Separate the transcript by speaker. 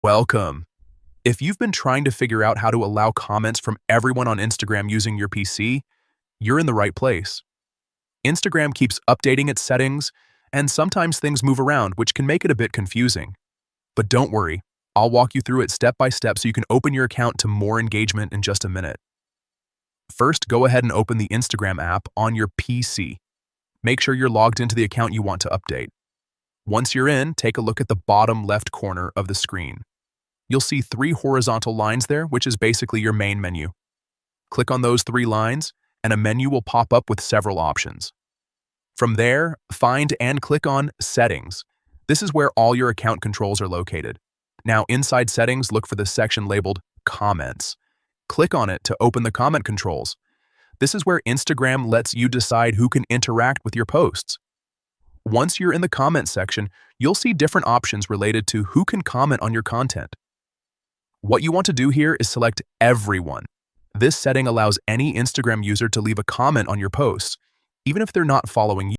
Speaker 1: Welcome. If you've been trying to figure out how to allow comments from everyone on Instagram using your PC, you're in the right place. Instagram keeps updating its settings, and sometimes things move around, which can make it a bit confusing. But don't worry, I'll walk you through it step by step so you can open your account to more engagement in just a minute. First, go ahead and open the Instagram app on your PC. Make sure you're logged into the account you want to update. Once you're in, take a look at the bottom left corner of the screen. You'll see 3 horizontal lines there, which is basically your main menu. Click on those 3 lines, and a menu will pop up with several options. From there, find and click on Settings. This is where all your account controls are located. Now, inside Settings, look for the section labeled Comments. Click on it to open the comment controls. This is where Instagram lets you decide who can interact with your posts. Once you're in the comment section, you'll see different options related to who can comment on your content. What you want to do here is select Everyone. This setting allows any Instagram user to leave a comment on your posts, even if they're not following you.